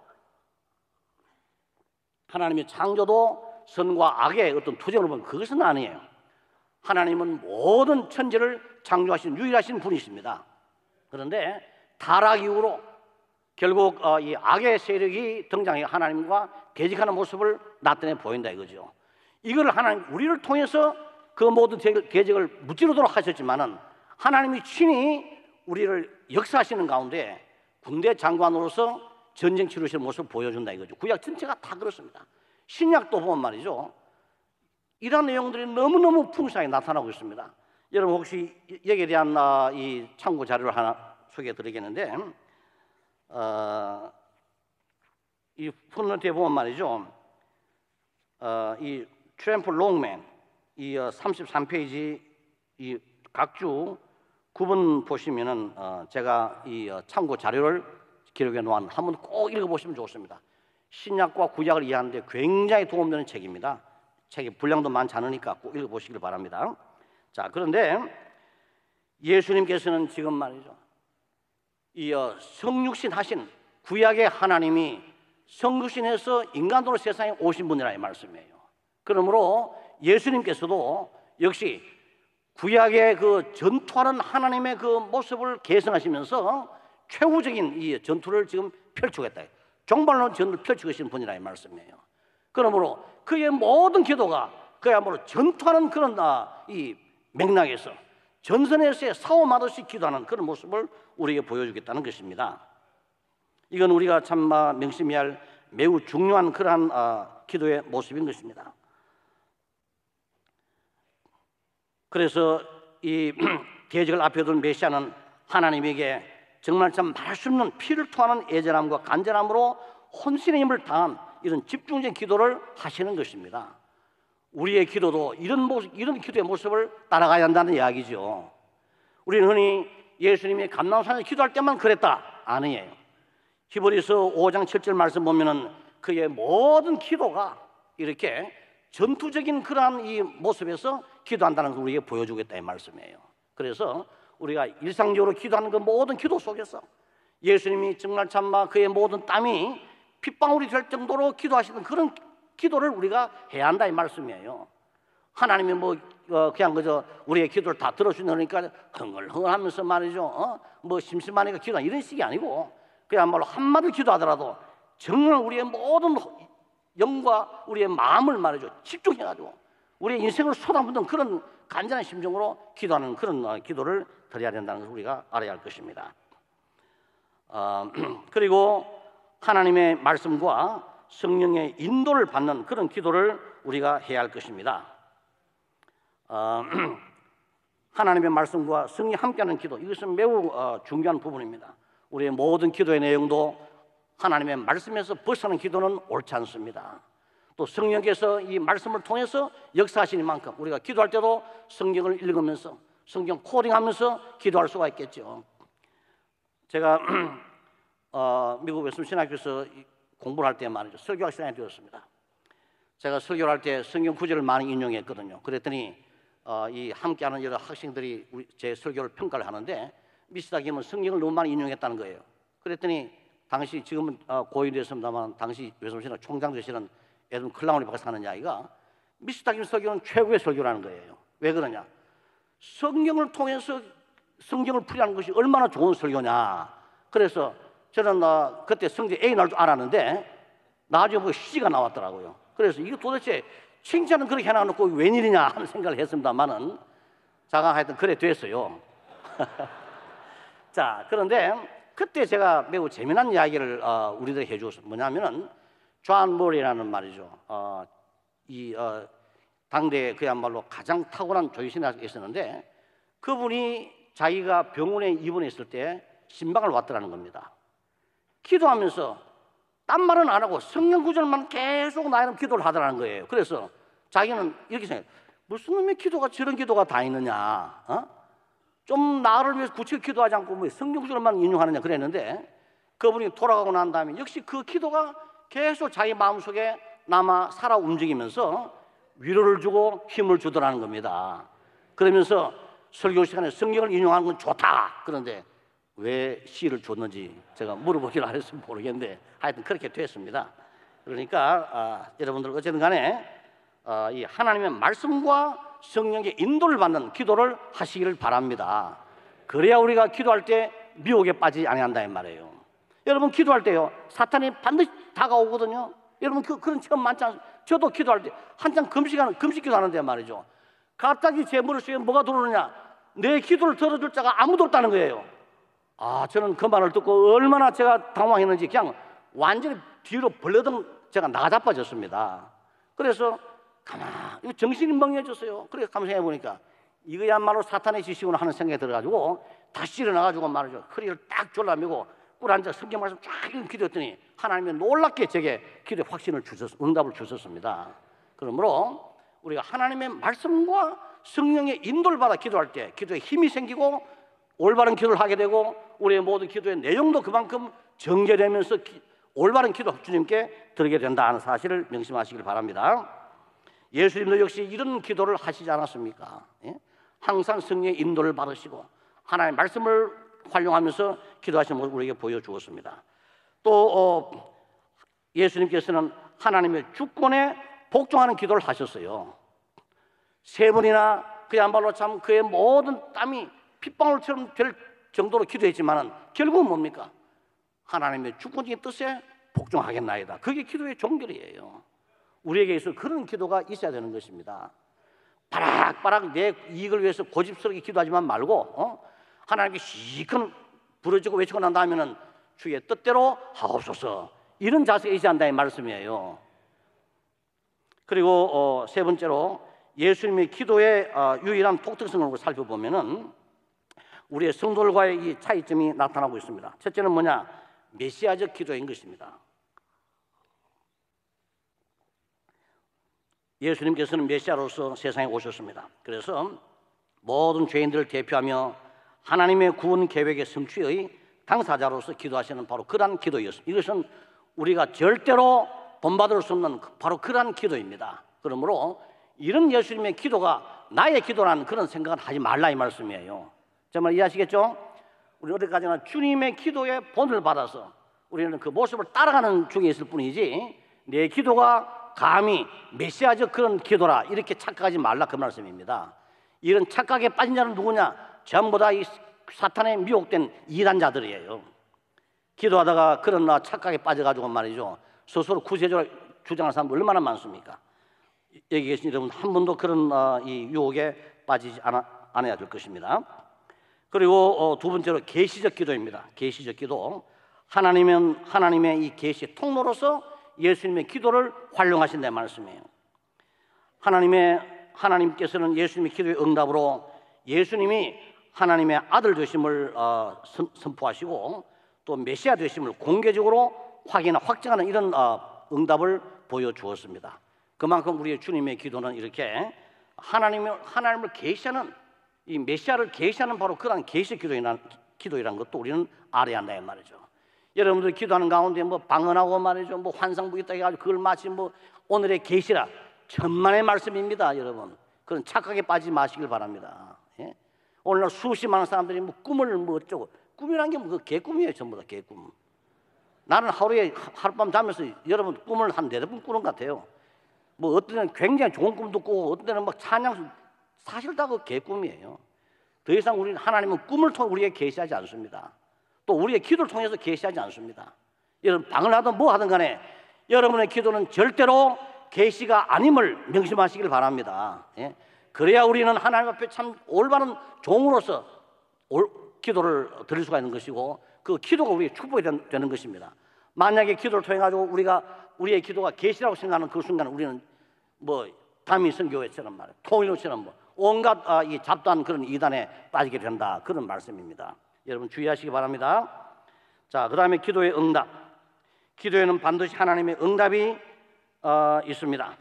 하나님의 창조도 선과 악의 어떤 투쟁으로 보면 그것은 아니에요. 하나님은 모든 천지를 창조하신 유일하신 분이십니다. 그런데 타락 이후로 결국 이 악의 세력이 등장해 하나님과 대적하는 모습을 나타내 보인다 이거죠. 이걸 하나님 우리를 통해서 그 모든 대적을 무찌르도록 하셨지만은 하나님이 친히 우리를 역사하시는 가운데 군대 장관으로서 전쟁 치르시는 모습을 보여준다 이거죠. 구약 전체가 다 그렇습니다. 신약도 보면 말이죠. 이런 내용들이 너무너무 풍성하게 나타나고 있습니다. 여러분 혹시 여기에 대한 이 참고 자료를 하나 소개해 드리겠는데 이 풋노트에 보면 말이죠. 이 트램플 롱맨 이 33페이지 이 각주 9번 보시면은 제가 이 참고 자료를 기록해 놓은 한번 꼭 읽어보시면 좋습니다. 신약과 구약을 이해하는데 굉장히 도움되는 책입니다. 책의 분량도 많지 않으니까 꼭 읽어보시길 바랍니다. 자, 그런데 예수님께서는 지금 말이죠. 이 성육신 하신 구약의 하나님이 성육신해서 인간으로 세상에 오신 분이라 이 말씀이에요. 그러므로 예수님께서도 역시 구약의 그 전투하는 하나님의 그 모습을 계승하시면서 최후적인 이 전투를 지금 펼치겠다. 정말로 전투를 펼치고 계신 분이라 이 말씀이에요. 그러므로 그의 모든 기도가 그야말로 전투하는 그런 이 맥락에서 전선에서의 싸움하듯이 기도하는 그런 모습을 우리에게 보여주겠다는 것입니다. 이건 우리가 참 명심해야 할 매우 중요한 그러한 기도의 모습인 것입니다. 그래서 이 대적을 앞에 둔 메시아는 하나님에게 정말 참 말할 수 없는 피를 토하는 애절함과 간절함으로 혼신의 힘을 다한 이런 집중적인 기도를 하시는 것입니다. 우리의 기도도 이런 기도의 모습을 따라가야 한다는 이야기죠. 우리는 흔히 예수님이 감람산에서 기도할 때만 그랬다 아니에요. 히브리서 5장 7절 말씀 보면은 그의 모든 기도가 이렇게 전투적인 그러한 이 모습에서 기도한다는 걸 우리에게 보여주겠다 이 말씀이에요. 그래서 우리가 일상적으로 기도하는 그 모든 기도 속에서 예수님이 정말 참마 그의 모든 땀이 핏방울이 될 정도로 기도하시는 그런 기도를 우리가 해야 한다 이 말씀이에요. 하나님이 그냥 그저 우리의 기도를 다 들어주니까 흥얼흥얼하면서 말이죠. 심심하니까 기도하는 이런 식이 아니고 그야말로 한마디 기도하더라도 정말 우리의 모든 영과 우리의 마음을 말이죠. 집중해가지고 우리의 인생을 쏟아붓는 그런 간절한 심정으로 기도하는 그런 기도를 드려야 된다는 것을 우리가 알아야 할 것입니다. 그리고 하나님의 말씀과 성령의 인도를 받는 그런 기도를 우리가 해야 할 것입니다. 하나님의 말씀과 성령이 함께하는 기도, 이것은 매우 중요한 부분입니다. 우리의 모든 기도의 내용도 하나님의 말씀에서 벗어나는 기도는 옳지 않습니다. 또 성령께서 이 말씀을 통해서 역사하시는 만큼 우리가 기도할 때도 성경을 읽으면서 성경 코딩하면서 기도할 수가 있겠죠. 제가 미국 웨스턴 신학교에서 공부를 할 때 말이죠. 설교학 시간이 되었습니다. 제가 설교를 할 때 성경 구절을 많이 인용했거든요. 그랬더니 이 함께하는 여러 학생들이 제 설교를 평가를 하는데 미스터 김은 성경을 너무 많이 인용했다는 거예요. 그랬더니 당시 지금은 고인이 됐습니다만 당시 웨스턴 신학 총장 되시는 에든 클라운이 박사 하는 이야기가 미스터 김 설교는 최고의 설교라는 거예요. 왜 그러냐? 성경을 통해서 성경을 풀이하는 것이 얼마나 좋은 설교냐. 그래서 저는 그때 성경 A 나올 줄 알았는데 나중에 보고 C가 나왔더라고요. 그래서 이거 도대체 칭찬은 그렇게 해놔놓고 웬일이냐 하는 생각을 했습니다만은 자가 하여튼 그래 됐어요. 자, 그런데 그때 제가 매우 재미난 이야기를 우리들에게 해주었어요. 뭐냐면은 존 머리라는 말이죠. 당대에 그야말로 가장 탁월한 조이신학이 있었는데 그분이 자기가 병원에 입원했을 때 신방을 왔더라는 겁니다. 기도하면서 딴 말은 안 하고 성경 구절만 계속 나름 기도를 하더라는 거예요. 그래서 자기는 이렇게 생각해요. 무슨 놈의 기도가 저런 기도가 다 있느냐? 좀 나를 위해서 구체적으로 기도하지 않고 뭐 성경 구절만 인용하느냐 그랬는데 그분이 돌아가고 난 다음에 역시 그 기도가 계속 자기 마음속에 남아 살아 움직이면서 위로를 주고 힘을 주더라는 겁니다. 그러면서 설교 시간에 성경을 인용하는 건 좋다. 그런데 왜 시를 줬는지 제가 물어보기로 안 했으면 모르겠는데 하여튼 그렇게 됐습니다. 그러니까 여러분들 어쨌든 간에 이 하나님의 말씀과 성령의 인도를 받는 기도를 하시기를 바랍니다. 그래야 우리가 기도할 때 미혹에 빠지지 아니한다 이 말이에요. 여러분 기도할 때요 사탄이 반드시 다가오거든요. 여러분 그런 체험 많지 않습니까? 저도 기도할 때 한참 금식 기도하는데 말이죠. 갑자기 제 머릿속에 뭐가 들어오느냐, 내 기도를 들어줄 자가 아무도 없다는 거예요. 저는 그 말을 듣고 얼마나 제가 당황했는지 그냥 완전히 뒤로 벌려든 제가 나자빠졌습니다. 그래서 가만히 정신이 멍해졌어요. 그래서 가만히 생각해보니까 이거야말로 사탄의 지시구나 하는 생각이 들어가지고 다시 일어나가지고 말이죠. 허리를 딱 졸라매고 꿀 앉아 성경 말씀 쫙 기도했더니 하나님이 놀랍게 제게 기도의 확신을 응답을 주셨습니다. 그러므로 우리가 하나님의 말씀과 성령의 인도를 받아 기도할 때 기도에 힘이 생기고 올바른 기도를 하게 되고 우리의 모든 기도의 내용도 그만큼 정결되면서 올바른 기도 주님께 드리게 된다는 사실을 명심하시길 바랍니다. 예수님도 역시 이런 기도를 하시지 않았습니까? 항상 성령의 인도를 받으시고 하나님의 말씀을 활용하면서 기도하시는 모습을 우리에게 보여주었습니다. 또 예수님께서는 하나님의 주권에 복종하는 기도를 하셨어요. 3번이나 그야말로 참 그의 모든 땀이 핏방울처럼 될 정도로 기도했지만은 결국은 뭡니까? 하나님의 주권적인 뜻에 복종하겠나이다. 그게 기도의 종결이에요. 우리에게 있어 그런 기도가 있어야 되는 것입니다. 바락바락 내 이익을 위해서 고집스럽게 기도하지만 말고 하나님께 시큰 부르짖고 외치고 난 다음에는 주의 뜻대로 하옵소서, 이런 자세가 있어야 한다는 말씀이에요. 그리고 3번째로 예수님의 기도의 유일한 독특성을 살펴보면은 우리의 성도들과의 이 차이점이 나타나고 있습니다. 첫째는 뭐냐? 메시아적 기도인 것입니다. 예수님께서는 메시아로서 세상에 오셨습니다. 그래서 모든 죄인들을 대표하며 하나님의 구원 계획의 성취의 당사자로서 기도하시는 바로 그러한 기도였습니다. 이것은 우리가 절대로 본받을 수 없는 바로 그러한 기도입니다. 그러므로 이런 예수님의 기도가 나의 기도라는 그런 생각은 하지 말라 이 말씀이에요. 정말 이해하시겠죠? 우리 어디까지나 주님의 기도의 본을 받아서 우리는 그 모습을 따라가는 중에 있을 뿐이지 내 기도가 감히 메시아적 그런 기도라 이렇게 착각하지 말라 그 말씀입니다. 이런 착각에 빠진 자는 누구냐? 전부 다 이 사탄에 미혹된 이단자들이에요. 기도하다가 그런 착각에 빠져가지고 말이죠, 스스로 구세주를 주장하는 사람들 얼마나 많습니까? 여기 계신 여러분 한 번도 그런 이 유혹에 빠지지 않아야 될 것입니다. 그리고 두 번째로 계시적 기도입니다. 계시적 기도, 하나님의 이 계시 통로로서 예수님의 기도를 활용하신다는 말씀이에요. 하나님께서는 예수님의 기도의 응답으로 예수님이 하나님의 아들 되심을 선포하시고 또 메시아 되심을 공개적으로 확정하는 이런 응답을 보여주었습니다. 그만큼 우리의 주님의 기도는 이렇게 하나님을 계시하는 이 메시아를 계시하는 바로 그런 계시 기도이라는 것도 우리는 알아야 한다 말이죠. 여러분들 기도하는 가운데 뭐 방언하고 말이죠, 뭐 환상부 있다 해가지고 그걸 마치 뭐 오늘의 계시라 천만의 말씀입니다. 여러분 그런 착각에 빠지지 마시길 바랍니다. 예? 오늘날 수십 많은 사람들이 뭐 꿈을 뭐 어쩌고, 꿈이란 게 뭐 개꿈이에요. 전부 다 개꿈. 나는 하룻밤 자면서 여러분 꿈을 한 4번 꾸는 것 같아요. 뭐 어떤 때는 굉장히 좋은 꿈도 꾸고 어떤 때는 막 찬양, 사실 다 그 개꿈이에요. 더 이상 우리는 하나님은 꿈을 통해 우리에게 계시하지 않습니다. 또 우리의 기도를 통해서 계시하지 않습니다. 여러분 방을 하든 뭐 하든 간에 여러분의 기도는 절대로 계시가 아님을 명심하시길 바랍니다. 예? 그래야 우리는 하나님 앞에 참 올바른 종으로서 기도를 드릴 수가 있는 것이고 그 기도가 우리의 축복이 되는 것입니다. 만약에 기도를 통해 가지고 우리의 기도가 계시라고 생각하는 그 순간 우리는 뭐 다미선 교회처럼 말이에요, 통일교처럼 뭐 온갖 이 잡다한 그런 이단에 빠지게 된다, 그런 말씀입니다. 여러분 주의하시기 바랍니다. 자, 그 다음에 기도의 응답. 기도에는 반드시 하나님의 응답이 있습니다.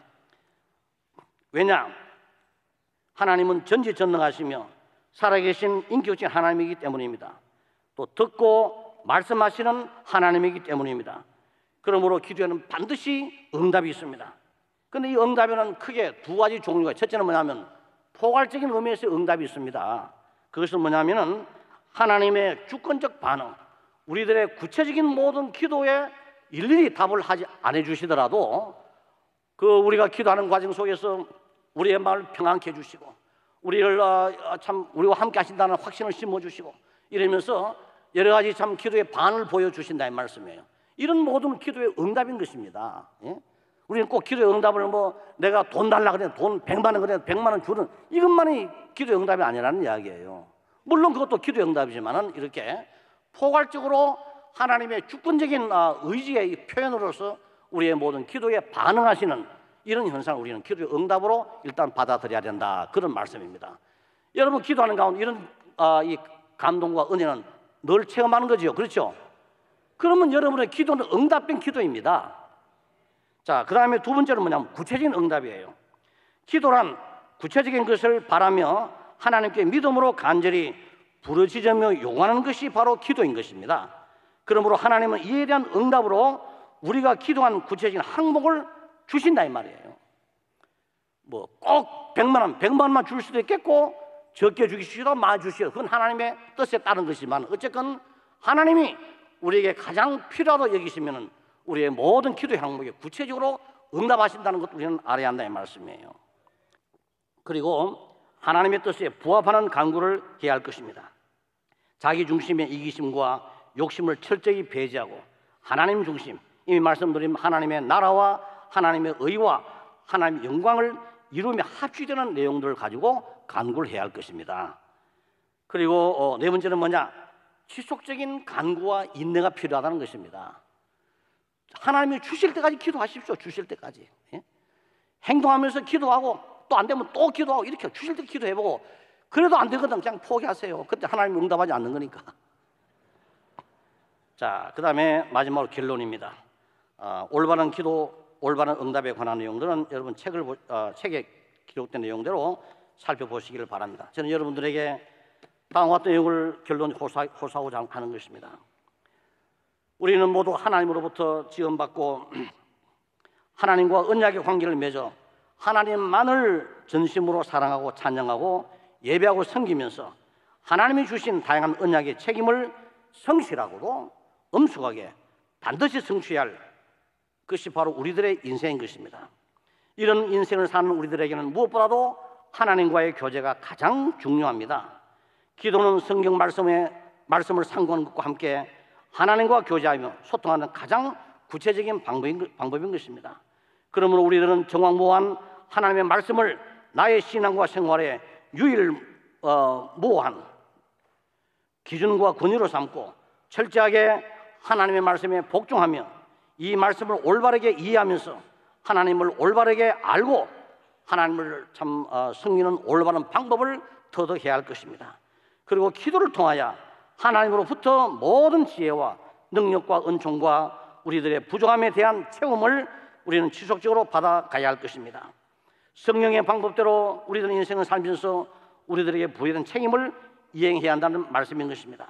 왜냐? 하나님은 전지전능하시며 살아계신 인격적인 하나님이기 때문입니다. 또 듣고 말씀하시는 하나님이기 때문입니다. 그러므로 기도에는 반드시 응답이 있습니다. 그런데 이 응답에는 크게 두 가지 종류가, 첫째는 뭐냐면 포괄적인 의미에서 응답이 있습니다. 그것은 뭐냐면은 하나님의 주권적 반응, 우리들의 구체적인 모든 기도에 일일이 답을 안 해주시더라도 우리가 기도하는 과정 속에서 우리의 마음을 평안케 해주시고 우리를 참 우리와 함께 하신다는 확신을 심어주시고 이러면서 여러 가지 참 기도의 반을 보여주신다 이 말씀이에요. 이런 모든 기도의 응답인 것입니다. 예? 우리는 꼭 기도의 응답을 내가 돈 달라 그래 돈 100만 원 그래 100만 원 주는 이것만이 기도의 응답이 아니라는 이야기예요. 물론 그것도 기도의 응답이지만은 이렇게 포괄적으로 하나님의 주권적인 의지의 표현으로서 우리의 모든 기도에 반응하시는 이런 현상을 우리는 기도의 응답으로 일단 받아들여야 된다, 그런 말씀입니다. 여러분 기도하는 가운데 이런 이 감동과 은혜는 늘 체험하는 거죠. 그렇죠? 그러면 여러분의 기도는 응답된 기도입니다. 자, 그 다음에 두 번째는 뭐냐면 구체적인 응답이에요. 기도란 구체적인 것을 바라며 하나님께 믿음으로 간절히 부르짖으며 요구하는 것이 바로 기도인 것입니다. 그러므로 하나님은 이에 대한 응답으로 우리가 기도한 구체적인 항목을 주신다 이 말이에요. 꼭 100만 원, 100만 원만 줄 수도 있겠고 적게 주시기도 많이 주시오. 그건 하나님의 뜻에 따른 것이지만 어쨌건 하나님이 우리에게 가장 필요하다고 여기시면 우리의 모든 기도의 항목에 구체적으로 응답하신다는 것도 우리는 알아야 한다 이 말씀이에요. 그리고 하나님의 뜻에 부합하는 간구를 해야 할 것입니다. 자기 중심의 이기심과 욕심을 철저히 배제하고 하나님 중심, 이미 말씀드린 하나님의 나라와 하나님의 의와 하나님의 영광을 이루며 합치되는 내용들을 가지고 간구를 해야 할 것입니다. 그리고 네 번째는 뭐냐? 지속적인 간구와 인내가 필요하다는 것입니다. 하나님이 주실 때까지 기도하십시오. 주실 때까지. 예? 행동하면서 기도하고 또 안 되면 또 기도하고 이렇게 주실 때 기도해보고 그래도 안 되거든 그냥 포기하세요. 그때 하나님이 응답하지 않는 거니까. 자, 그 다음에 마지막으로 결론입니다. 올바른 기도, 올바른 응답에 관한 내용들은 여러분 책에 기록된 내용대로 살펴보시기를 바랍니다. 저는 여러분들에게 다음과 같은 내용을 결론 호소하고자 하는 것입니다. 우리는 모두 하나님으로부터 지원받고 하나님과 언약의 관계를 맺어 하나님만을 전심으로 사랑하고 찬양하고 예배하고 섬기면서 하나님이 주신 다양한 언약의 책임을 성실하고도 엄숙하게 반드시 성취해야 할 것이 바로 우리들의 인생인 것입니다. 이런 인생을 사는 우리들에게는 무엇보다도 하나님과의 교제가 가장 중요합니다. 기도는 성경 말씀을 상고하는 것과 함께 하나님과 교제하며 소통하는 가장 구체적인 방법인 것입니다. 그러므로 우리들은 정확무한 하나님의 말씀을 나의 신앙과 생활에 유일무한 기준과 권위로 삼고 철저하게 하나님의 말씀에 복종하며 이 말씀을 올바르게 이해하면서 하나님을 올바르게 알고 하나님을 참 섬기는 올바른 방법을 터득해야 할 것입니다. 그리고 기도를 통하여 하나님으로부터 모든 지혜와 능력과 은총과 우리들의 부족함에 대한 체험을 우리는 지속적으로 받아가야 할 것입니다. 성령의 방법대로 우리들의 인생을 살면서 우리들에게 부여된 책임을 이행해야 한다는 말씀인 것입니다.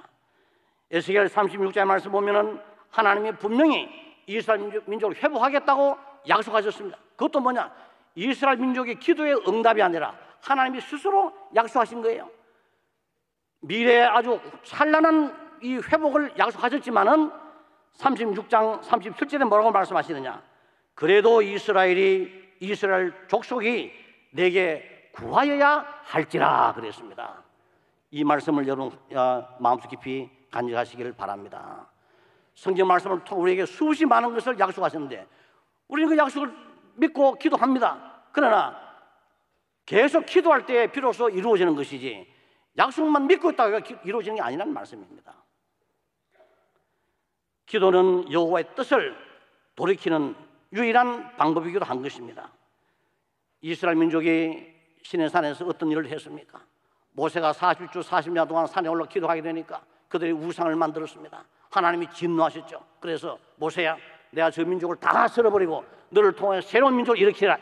에스겔 36장의 말씀 보면은 하나님이 분명히 이스라엘 민족을 회복하겠다고 약속하셨습니다. 그것도 뭐냐? 이스라엘 민족의 기도의 응답이 아니라 하나님이 스스로 약속하신 거예요. 미래에 아주 찬란한 이 회복을 약속하셨지만은 36장 37절에 뭐라고 말씀하시느냐? 그래도 이스라엘 족속이 내게 구하여야 할지라 그랬습니다. 이 말씀을 여러분 마음속 깊이 간직하시기를 바랍니다. 성경 말씀을 통해 우리에게 수없이 많은 것을 약속하셨는데 우리는 그 약속을 믿고 기도합니다. 그러나 계속 기도할 때 비로소 이루어지는 것이지 약속만 믿고 있다가 이루어지는 게 아니라는 말씀입니다. 기도는 여호와의 뜻을 돌이키는 유일한 방법이기도 한 것입니다. 이스라엘 민족이 시내산에서 어떤 일을 했습니까? 모세가 40주 40년 동안 산에 올라 기도하게 되니까 그들이 우상을 만들었습니다. 하나님이 진노하셨죠. 그래서 모세야, 내가 저 민족을 다 쓸어버리고 너를 통해 새로운 민족을 일으키라.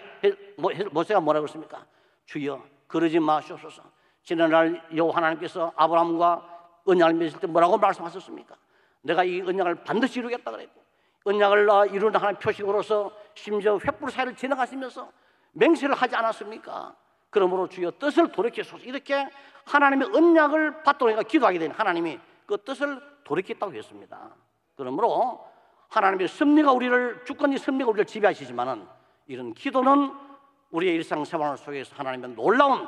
모세가 뭐라고 했습니까? 주여 그러지 마시옵소서. 지난날 여호와 하나님께서 아브라함과 언약을 맺을 때 뭐라고 말씀하셨습니까? 내가 이 언약을 반드시 이루겠다 그랬고 언약을 이루는 하나님의 표식으로서 심지어 횃불 사이를 지나가시면서 맹세를 하지 않았습니까? 그러므로 주여 뜻을 돌이키소서. 이렇게 하나님의 언약을 받도록 기도하게 된 하나님이 그 뜻을 돌이켰다고 했습니다. 그러므로 하나님의 섭리가 우리를 주권이 섭리가 우리를 지배하시지만은 이런 기도는 우리의 일상생활 속에서 하나님의 놀라운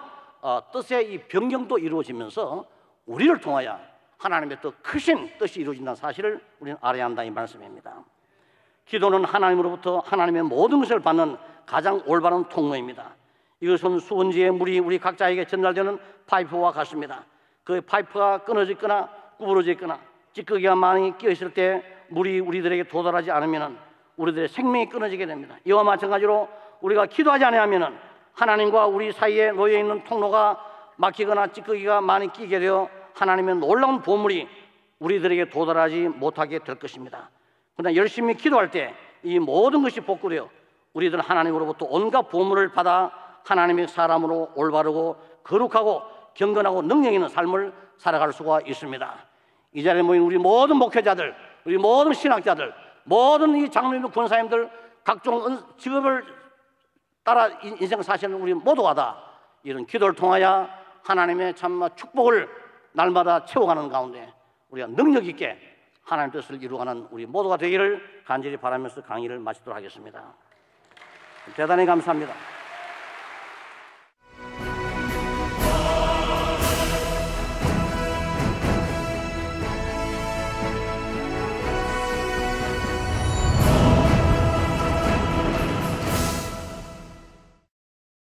뜻의 이 변경도 이루어지면서 우리를 통하여 하나님의 더 크신 뜻이 이루어진다는 사실을 우리는 알아야 한다 이 말씀입니다. 기도는 하나님으로부터 하나님의 모든 것을 받는 가장 올바른 통로입니다. 이것은 수은지의 물이 우리 각자에게 전달되는 파이프와 같습니다. 그 파이프가 끊어지거나 구부러져 있거나 찌꺼기가 많이 끼어 있을 때 물이 우리들에게 도달하지 않으면 우리들의 생명이 끊어지게 됩니다. 이와 마찬가지로 우리가 기도하지 않으면 하나님과 우리 사이에 놓여 있는 통로가 막히거나 찌꺼기가 많이 끼게 되어 하나님의 놀라운 보물이 우리들에게 도달하지 못하게 될 것입니다. 그러나 열심히 기도할 때 이 모든 것이 복구되어 우리들은 하나님으로부터 온갖 보물을 받아 하나님의 사람으로 올바르고 거룩하고 경건하고 능력 있는 삶을 살아갈 수가 있습니다. 이 자리에 모인 우리 모든 목회자들, 우리 모든 신학자들, 모든 이 장로님들, 권사님들, 각종 직업을 따라 인생 사시는 우리 모두가 다 이런 기도를 통하여 하나님의 참 축복을 날마다 채워가는 가운데 우리가 능력 있게 하나님 뜻을 이루어가는 우리 모두가 되기를 간절히 바라면서 강의를 마치도록 하겠습니다. 대단히 감사합니다.